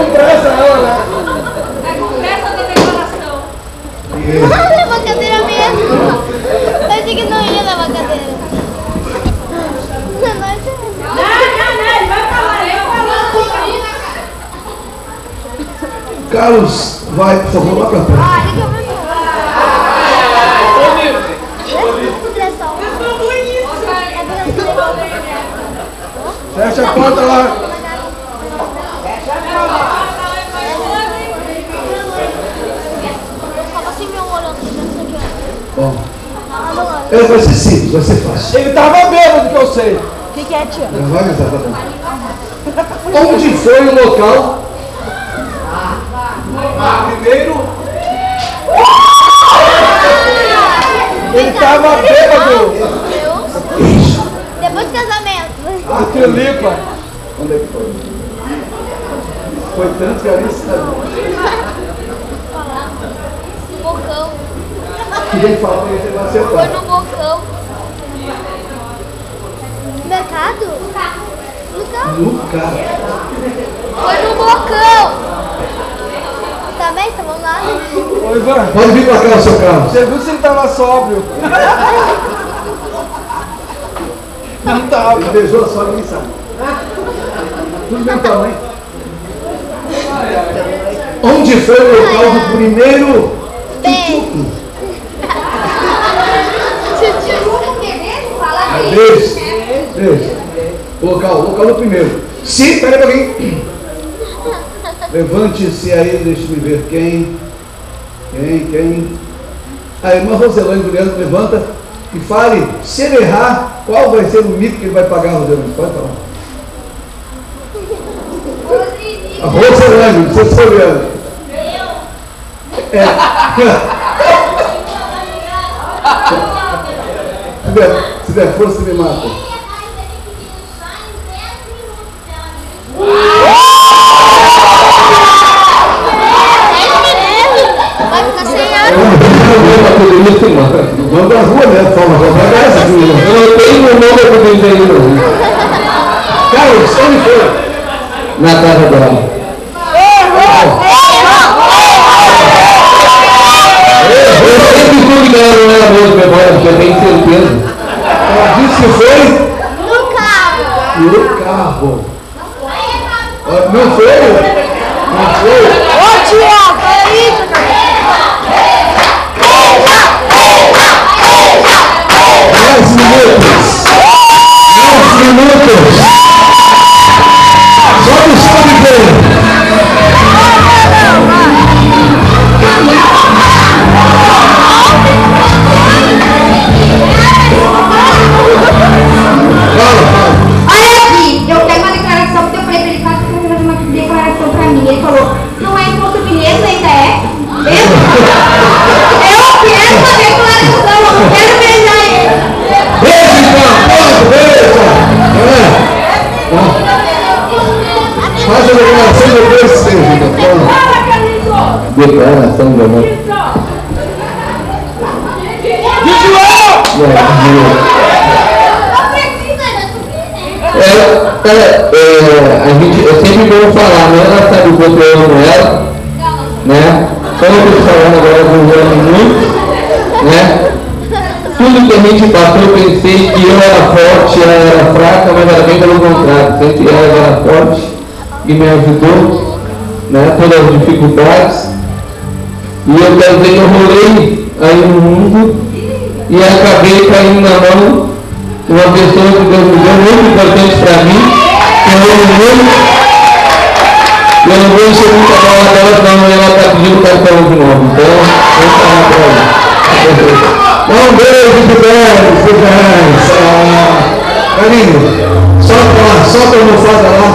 com pressa, não, né? É com pressa da decoração. Leva a cadeira mesmo. Eu achei que não ia levar a cadeira. Não, ele vai falar, eu falo. Carlos, vai, por favor, lá pra trás. Fecha a porta lá. Bom, vai ser simples, vai ser fácil. Ele tava bêbado, que eu sei. O que é, tia? Não vai, mas tá bom. Onde foi o local? Primeiro. Ele tava bêbado. Depois do casamento. A Tulipa. Onde é que foi? Foi tanto que ali sabe. No bocão. Queria falar que ele vai Foi acertar. no bocão. Mercado? No carro. No carro. Foi no bocão. Também, estavam lá. Ô, Ivan, Pode vir pra cá o seu carro. você viu se ele tava sóbrio? Não tava. Ele beijou só, ninguém sabe. Tudo bem tamanho. Onde foi o local do primeiro tchutchuco? Beijo. Beijo. O local do primeiro. Sim, pera aí. Levante-se aí, deixa eu ver quem. A irmã Roselane Juliano levanta e fale, se ele errar, qual vai ser o mico que ele vai pagar, Roselane? Pode falar. A Roselane, você está olhando. Se der força, me mata. Vai ficar sem ar. Vamos pra rua, né? Forma, vai essa aqui. Eu não tenho o nome para o ainda. Carlos, onde foi? Na casa dela. Eu sempre tudo que ela não era mesmo memória, porque eu tenho certeza. Ela disse que foi? No carro. No carro. Não foi? Não foi? Ô, Tiago, é isso, cara. 10 minutos. 10 minutos. Só no sabe bem. Olha aqui, eu quero uma declaração, porque eu falei pra ele, faz uma declaração pra mim. Ele falou, não é imposto mineiro, ainda é? Eu quero uma declaração, eu não quero beijar ele. Beijo, então, beijo. Faz a declaração depois, seja. Declaração de amor. Eu sempre vou falar, né? Ela sabe o quanto eu amo ela, né? Como eu estou falando agora, eu amo muito, né? Tudo que a gente passou, eu pensei que eu era forte, ela era fraca, mas era bem pelo contrário. Sempre ela era forte e me ajudou, né? Todas as dificuldades. E eu também rolei aí no mundo e acabei caindo na mão de uma pessoa que Deus me deu muito importante para mim, que eu amo muito. E eu não vou encher muita bola dela, senão ela está pedindo cartão de novo. Então, vamos falar para ela. Um beijo de Deus, Carinho, solta lá, solta a almofada lá.